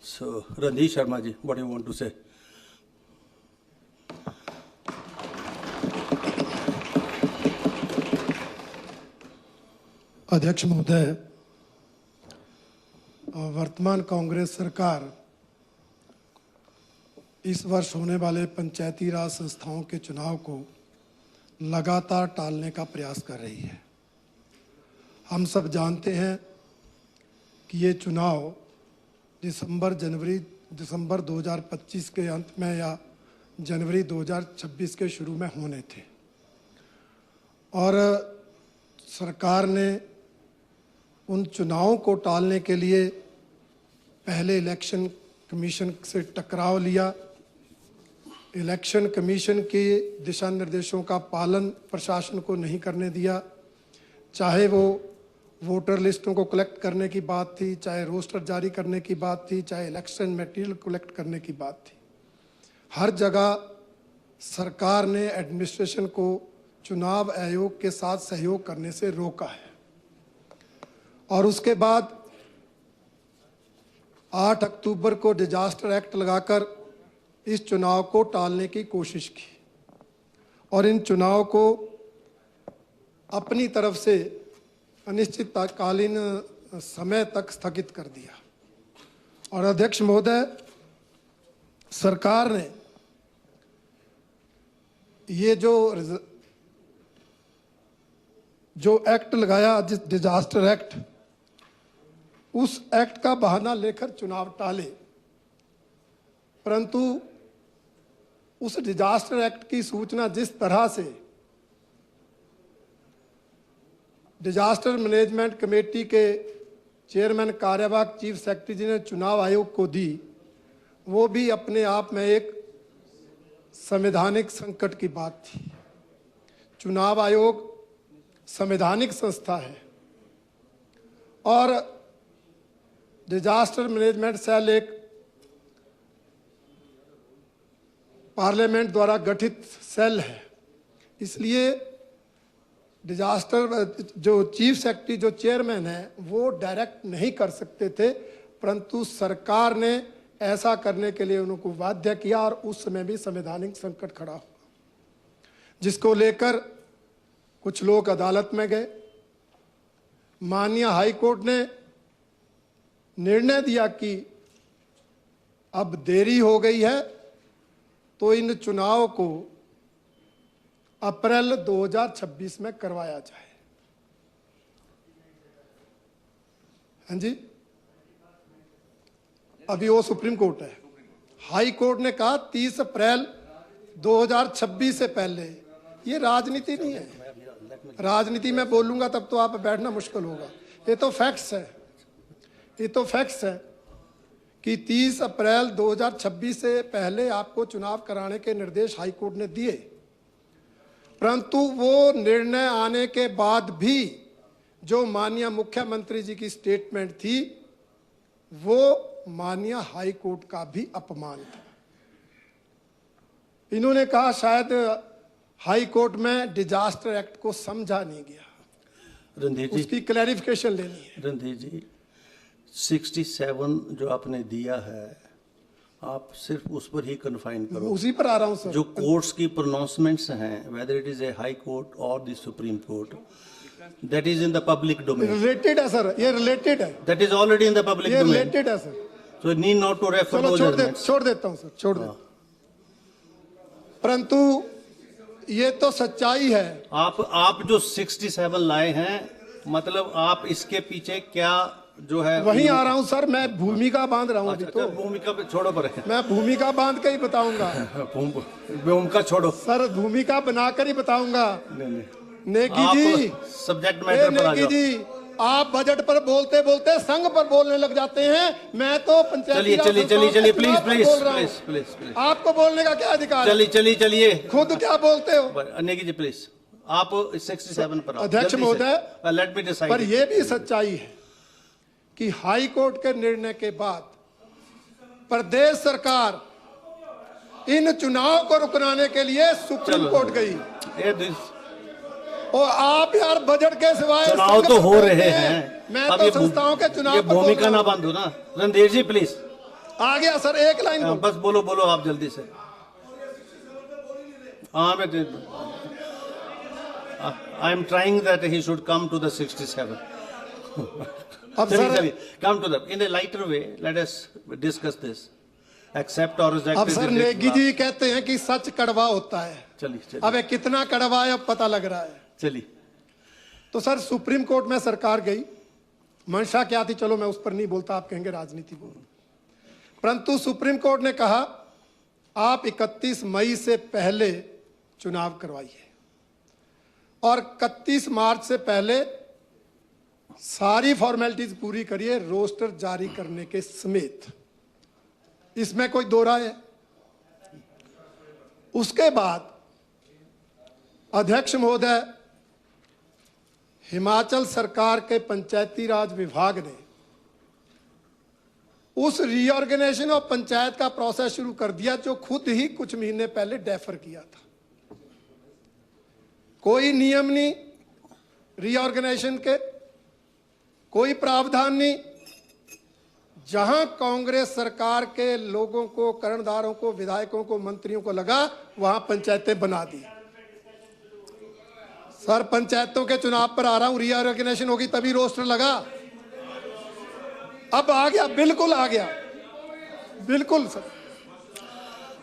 So, Ranjit Sharma ji, what do you want to say? अध्यक्ष महोदय, वर्तमान कांग्रेस सरकार इस वर्ष होने वाले पंचायती राज संस्थाओं के चुनाव को लगातार टालने का प्रयास कर रही है। हम सब जानते हैं कि ये चुनाव दिसंबर 2025 के अंत में या जनवरी 2026 के शुरू में होने थे और सरकार ने उन चुनावों को टालने के लिए पहले इलेक्शन कमीशन से टकराव लिया। इलेक्शन कमीशन के दिशा निर्देशों का पालन प्रशासन को नहीं करने दिया, चाहे वो वोटर लिस्टों को कलेक्ट करने की बात थी, चाहे रोस्टर जारी करने की बात थी, चाहे इलेक्शन मटेरियल कलेक्ट करने की बात थी। हर जगह सरकार ने एडमिनिस्ट्रेशन को चुनाव आयोग के साथ सहयोग करने से रोका है और उसके बाद 8 अक्टूबर को डिजास्टर एक्ट लगाकर इस चुनाव को टालने की कोशिश की और इन चुनाव को अपनी तरफ से अनिश्चितकालीन समय तक स्थगित कर दिया। और अध्यक्ष महोदय, सरकार ने ये जो एक्ट लगाया, डिजास्टर एक्ट, उस एक्ट का बहाना लेकर चुनाव टाले, परंतु उस डिजास्टर एक्ट की सूचना जिस तरह से डिजास्टर मैनेजमेंट कमेटी के चेयरमैन कार्यवाहक चीफ सेक्रेटरी जी ने चुनाव आयोग को दी, वो भी अपने आप में एक संवैधानिक संकट की बात थी। चुनाव आयोग संवैधानिक संस्था है और डिजास्टर मैनेजमेंट सेल एक पार्लियामेंट द्वारा गठित सेल है। इसलिए डिजास्टर जो चीफ सेक्रेटरी, जो चेयरमैन है, वो डायरेक्ट नहीं कर सकते थे, परंतु सरकार ने ऐसा करने के लिए उनको बाध्य किया और उस समय भी संवैधानिक संकट खड़ा हुआ, जिसको लेकर कुछ लोग अदालत में गए। माननीय हाई कोर्ट ने निर्णय दिया कि अब देरी हो गई है तो इन चुनाव को अप्रैल 2026 में करवाया जाए। हाँ जी, अभी वो सुप्रीम कोर्ट है। हाई कोर्ट ने कहा 30 अप्रैल 2026 से पहले। ये राजनीति नहीं है। राजनीति में बोलूंगा तब तो आप बैठना मुश्किल होगा। ये तो फैक्ट्स है, ये तो फैक्ट्स है कि 30 अप्रैल 2026 से पहले आपको चुनाव कराने के निर्देश हाई कोर्ट ने दिए, परंतु वो निर्णय आने के बाद भी जो माननीय मुख्यमंत्री जी की स्टेटमेंट थी, वो माननीय हाई कोर्ट का भी अपमान था। इन्होंने कहा शायद हाई कोर्ट में डिजास्टर एक्ट को समझा नहीं गया, रणधीर जी, उसकी क्लैरिफिकेशन लेनी है। रणधीर जी, 67 जो आपने दिया है, आप सिर्फ उस पर ही कन्फाइन करो। उसी पर आ रहा हूं सर। जो कोर्ट्स की प्रोनाउंसमेंट्स हैं, whether it is a high court और the supreme court, that is in the public domain. Related है सर, ये रिलेटेड है, that is already in the public ये डोमेन। रिलेटेड है sir. So need not to refer चलो those judgements. छोड़ देता हूं सर, छोड़ देता हूं। परंतु ये तो सच्चाई है। आप जो 67 लाए हैं, मतलब आप इसके पीछे क्या जो है, वहीं आ रहा हूं सर। मैं भूमिका बांध रहा हूं अभी तो। भूमिका पे छोड़ो पर मैं भूमिका बांध के ही बताऊंगा भूमिका छोड़ो सर, भूमिका बनाकर ही बताऊंगा। नेकी आप जी, सब्जेक्ट मैटर पर आ नेकी जाओ। जी, आप बजट पर बोलते बोलते संघ पर बोलने लग जाते हैं। मैं तो पंचायती राज चलिए संस्थाओं के प्लीज चुनाव पर प्लीज बोल रहा हूं। प्लीज प्लीज आपको बोलने का क्या अधिकार है? चलिए खुद क्या बोलते हो? नेकी जी प्लीज, आप 67 पर आओ। अध्यक्ष महोदय, लेट मी डिसाइड। पर यह भी सच्चाई है कि हाई कोर्ट के निर्णय के बाद प्रदेश सरकार इन चुनाव को रुकवाने के लिए सुप्रीम कोर्ट गई। और आप यार बजट के सिवाय चुनाव तो हो रहे हैं। मैं तो संस्थाओं के चुनाव पर भूमिका ना बंद हो ना। रणधीर जी प्लीज, आ गया सर, एक लाइन हाँ, बस बोलो बोलो आप जल्दी से। हाँ मैं I am trying that he should come to the 67। अब चलिए सर चलिए, come to the in a lighter way, let us discuss this, accept और रिजेक्ट। अब सर नेगी जी कहते हैं कि सच कड़वा होता है। चलिए चलिए अब ये कितना कड़वा है अब पता लग रहा है। चलिए। तो सर सुप्रीम कोर्ट में सरकार गई, मंशा क्या थी चलो मैं उस पर नहीं बोलता, आप कहेंगे राजनीति बोल, परंतु सुप्रीम कोर्ट ने कहा आप 31 मई से पहले चुनाव करवाइए और 31 मार्च से पहले सारी फॉर्मेलिटीज पूरी करिए रोस्टर जारी करने के समेत। इसमें कोई दो राय है? उसके बाद अध्यक्ष महोदय, हिमाचल सरकार के पंचायती राज विभाग ने उस रीऑर्गेनाइजेशन ऑफ पंचायत का प्रोसेस शुरू कर दिया जो खुद ही कुछ महीने पहले डेफर किया था। कोई नियम नहीं रीऑर्गेनाइजेशन के, कोई प्रावधान नहीं। जहां कांग्रेस सरकार के लोगों को, कर्णधारों को, विधायकों को, मंत्रियों को लगा वहां पंचायतें बना दी। सर पंचायतों के चुनाव पर आ रहा हूं, रीऑर्गेनाइजेशन होगी तभी रोस्टर लगा। अब आ गया, बिल्कुल आ गया, बिल्कुल सर।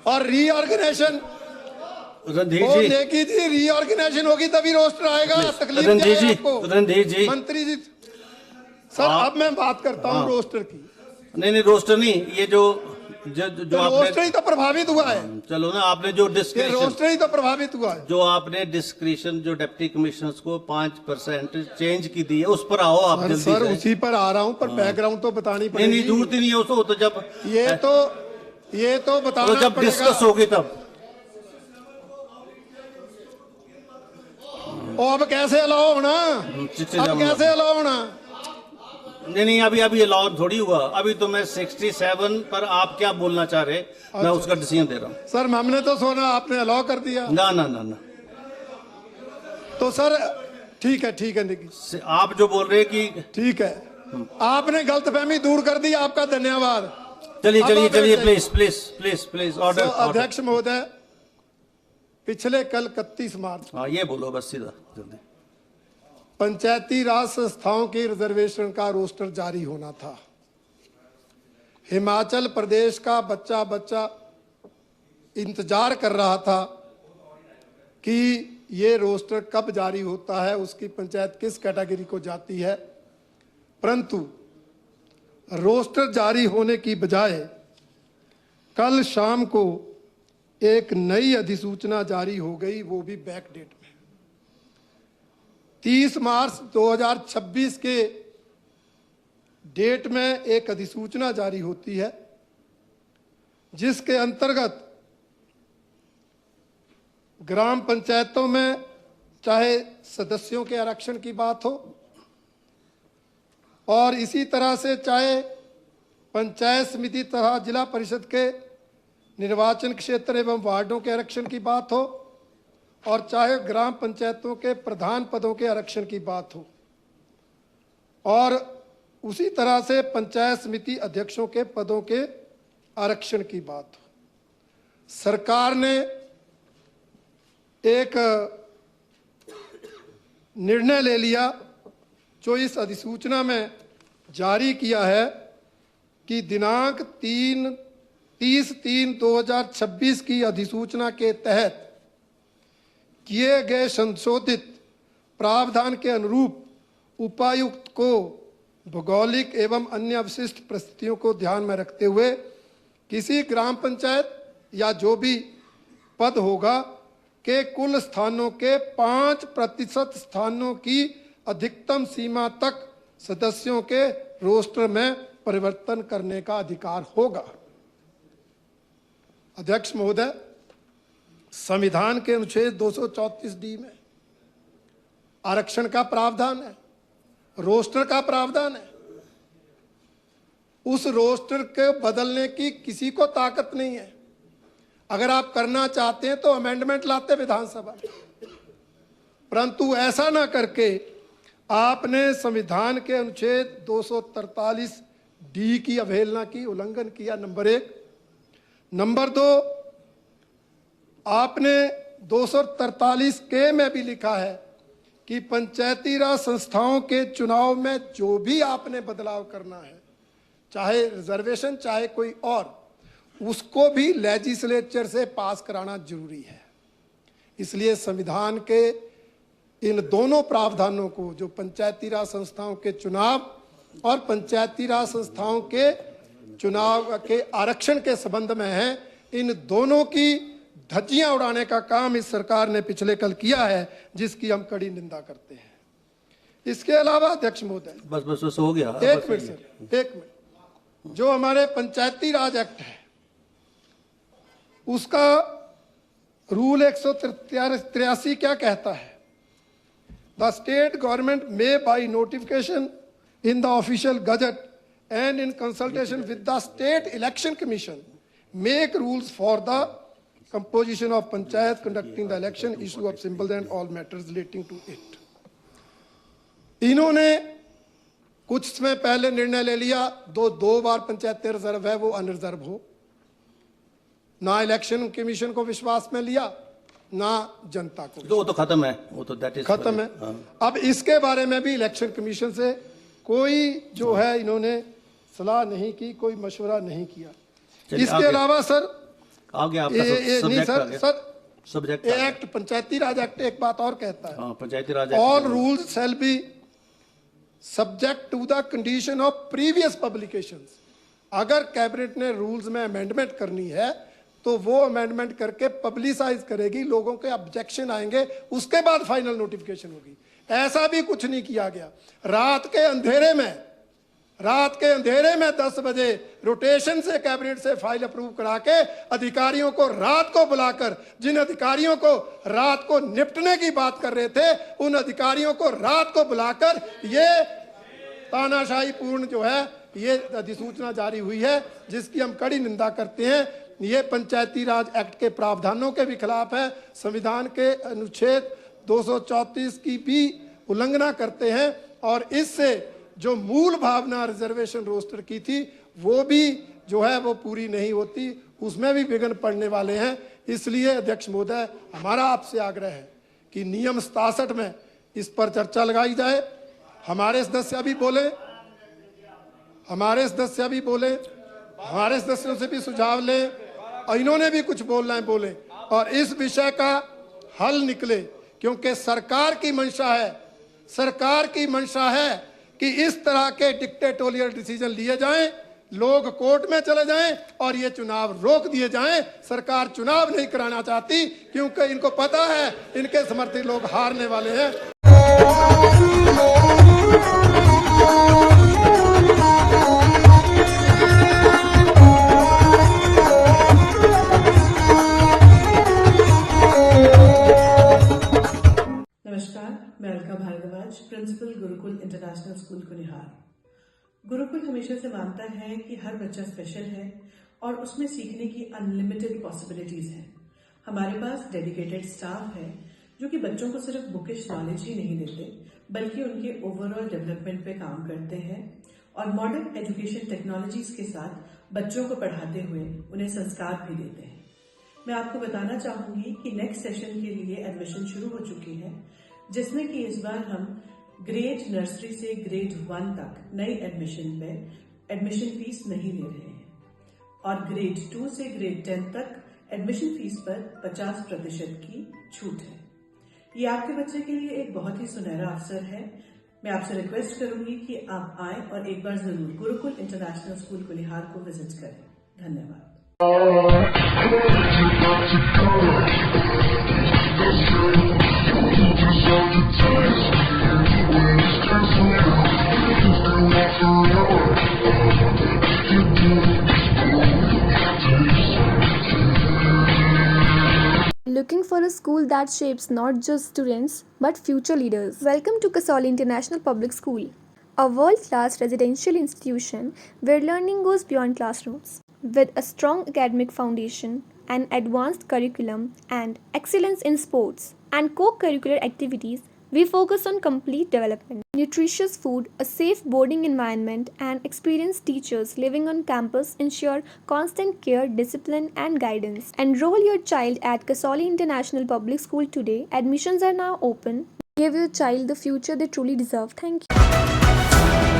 और रीऑर्गेनाइजेशन रणधीर जी, नेकी जी रीऑर्गेनाइजेशन होगी तभी रोस्टर आएगा। तकलीफ रणधीर क्या है जी, आपको? रणधीर जी, मंत्री जी सर अब मैं बात करता हूं रोस्टर की। नहीं नहीं रोस्टर नहीं, ये जो जो तो रोस्टर आपने, ही तो प्रभावित हुआ है, चलो ना, आपने जो ये डिस्क्रिप्शन, रोस्टर ही तो प्रभावित हुआ है। जो आपने डिस्क्रिप्शन जो डिप्टी कमिश्नर्स को 5% चेंज की दी है उस पर आओ आप जल्दी सर से। उसी पर आ रहा हूं, पर बैकग्राउंड तो बतानी नहीं पड़ेगी। नहीं जरूरत ही नहीं है उसको, तो जब ये तो बताना तो जब पड़ेगा। डिस्कस होगी तब। अब कैसे अलाउ होना, चिट्ठी अब जाऊंगा। कैसे अलाउ होना? नहीं नहीं अभी ये लॉ थोड़ी हुआ, अभी तो मैं 67 पर आप क्या बोलना चाह रहे, मैं उसका डिसीजन दे रहा हूँ। सर हमने तो सोना, आपने अलाउ कर दिया। ना ना ना ना, तो सर ठीक है निकी, आप जो बोल रहे हैं कि ठीक है, आपने गलतफहमी दूर कर दी, आपका धन्यवाद। चलिए अब चलिए आप चलिए, बैठे। प्लीज प्लीज प्लीज प्लीज, तो ऑर्डर। अध्यक्ष महोदय, पिछले कल 31 मार्च हाँ ये बोलो बस सीधा जल्दी। पंचायती राज संस्थाओं की रिजर्वेशन का रोस्टर जारी होना था। हिमाचल प्रदेश का बच्चा बच्चा इंतजार कर रहा था कि ये रोस्टर कब जारी होता है, उसकी पंचायत किस कैटेगरी को जाती है। परंतु रोस्टर जारी होने की बजाय कल शाम को एक नई अधिसूचना जारी हो गई, वो भी बैक डेट में। 30 मार्च 2026 के डेट में एक अधिसूचना जारी होती है जिसके अंतर्गत ग्राम पंचायतों में चाहे सदस्यों के आरक्षण की बात हो और इसी तरह से चाहे पंचायत समिति तथा जिला परिषद के निर्वाचन क्षेत्र एवं वार्डों के आरक्षण की बात हो और चाहे ग्राम पंचायतों के प्रधान पदों के आरक्षण की बात हो और उसी तरह से पंचायत समिति अध्यक्षों के पदों के आरक्षण की बात हो। सरकार ने एक निर्णय ले लिया जो इस अधिसूचना में जारी किया है कि दिनांक 30/3/2026 की अधिसूचना के तहत किए गए संशोधित प्रावधान के अनुरूप उपायुक्त को भौगोलिक एवं अन्य विशिष्ट परिस्थितियों को ध्यान में रखते हुए किसी ग्राम पंचायत या जो भी पद होगा के कुल स्थानों के 5% स्थानों की अधिकतम सीमा तक सदस्यों के रोस्टर में परिवर्तन करने का अधिकार होगा। अध्यक्ष महोदय, संविधान के अनुच्छेद 234D में आरक्षण का प्रावधान है, रोस्टर का प्रावधान है। उस रोस्टर के बदलने की किसी को ताकत नहीं है। अगर आप करना चाहते हैं तो अमेंडमेंट लाते विधानसभा, परंतु ऐसा ना करके आपने संविधान के अनुच्छेद डी की अवहेलना की, उल्लंघन किया, नंबर 1। नंबर 2, आपने 243 के में भी लिखा है कि पंचायती राज संस्थाओं के चुनाव में जो भी आपने बदलाव करना है, चाहे रिजर्वेशन चाहे कोई और, उसको भी लेजिस्लेचर से पास कराना जरूरी है। इसलिए संविधान के इन दोनों प्रावधानों को, जो पंचायती राज संस्थाओं के चुनाव और पंचायती राज संस्थाओं के चुनाव के आरक्षण के संबंध में है, इन दोनों की धज्जियां उड़ाने का काम इस सरकार ने पिछले कल किया है, जिसकी हम कड़ी निंदा करते हैं। इसके अलावा अध्यक्ष महोदय, बस हो गया। एक मिनट सर, एक मिनट। जो हमारे पंचायती राज एक्ट है, उसका रूल 183 क्या कहता है? The state government may by notification in the official gazette and in consultation with the state election commission make rules for the composition of panchayat, conducting the election, issue of symbols and all matters relating to it. इन्होंने कुछ समय पहले निर्णय ले लिया, दो बार पंचायतें reserve है वो अनरिजर्व हो। ना इलेक्शन कमीशन को विश्वास में लिया, ना जनता को। वो तो खत्म है, वो तो दैट इज खत्म है। अब इसके बारे में भी इलेक्शन कमीशन से कोई जो है इन्होंने सलाह नहीं की, कोई मशवरा नहीं किया। इसके अलावा सर आगे आपका नहीं sir subject act, Panchayati Raj act एक बात और कहता है, Panchayati Raj all rules shall be subject to the condition of previous publications. अगर कैबिनेट ने रूल्स में अमेंडमेंट करनी है तो वो अमेंडमेंट करके पब्लिसाइज करेगी, लोगों के ऑब्जेक्शन आएंगे, उसके बाद फाइनल नोटिफिकेशन होगी। ऐसा भी कुछ नहीं किया गया। रात के अंधेरे में 10 बजे रोटेशन से कैबिनेट से फाइल अप्रूव करा के अधिकारियों को रात को बुलाकर, जिन अधिकारियों को रात को निपटने की बात कर रहे थे, उन अधिकारियों को रात को बुलाकर ये तानाशाही पूर्ण जो है ये अधिसूचना जारी हुई है, जिसकी हम कड़ी निंदा करते हैं। ये पंचायती राज एक्ट के प्रावधानों के भी खिलाफ है, संविधान के अनुच्छेद 234 की भी उल्लंघना करते हैं, और इससे जो मूल भावना रिजर्वेशन रोस्टर की थी वो भी जो है वो पूरी नहीं होती, उसमें भी विघ्न पड़ने वाले हैं। इसलिए अध्यक्ष महोदय, हमारा आपसे आग्रह है कि नियम 67 में इस पर चर्चा लगाई जाए। हमारे सदस्य भी बोले, हमारे सदस्यों से भी सुझाव लें, और इन्होंने भी कुछ बोलना है बोले, और इस विषय का हल निकले, क्योंकि सरकार की मंशा है कि इस तरह के डिक्टेटोरियल डिसीजन लिए जाएं, लोग कोर्ट में चले जाएं और ये चुनाव रोक दिए जाएं। सरकार चुनाव नहीं कराना चाहती, क्योंकि इनको पता है इनके समर्थित लोग हारने वाले हैं। मैं Alka Bhardwaj, principal Gurukul international school Kunihar. Gurukul हमेशा से मानता है कि हर बच्चा स्पेशल है और उसमें सीखने की अनलिमिटेड पॉसिबिलिटीज हैं। हमारे पास डेडिकेटेड स्टाफ है जो कि बच्चों को सिर्फ बुकिश नॉलेज ही नहीं देते, बल्कि उनके ओवरऑल डेवलपमेंट पे काम करते हैं और मॉडर्न एजुकेशन टेक्नोलॉजीज के साथ बच्चों को पढ़ाते हुए उन्हें संस्कार भी देते हैं। मैं आपको बताना चाहूंगी कि नेक्स्ट सेशन के लिए एडमिशन शुरू हो चुकी है, जिसमें कि इस बार हम ग्रेड नर्सरी से ग्रेड 1 तक नई एडमिशन पे एडमिशन फीस नहीं ले रहे हैं, और ग्रेड 2 से ग्रेड 10 तक एडमिशन फीस पर 50% की छूट है। ये आपके बच्चे के लिए एक बहुत ही सुनहरा अवसर है। मैं आपसे रिक्वेस्ट करूंगी कि आप आए और एक बार जरूर गुरुकुल इंटरनेशनल स्कूल कुनिहार को विजिट करें। धन्यवाद। Looking for a school that shapes not just students but future leaders? Welcome to Kasoli International Public School, a world-class residential institution where learning goes beyond classrooms. With a strong academic foundation, an advanced curriculum, and excellence in sports and co-curricular activities, we focus on complete development. Nutritious food, a safe boarding environment, and experienced teachers living on campus ensure constant care, discipline, and guidance. Enroll your child at Kasoli International Public School today. Admissions are now open. Give your child the future they truly deserve. Thank you.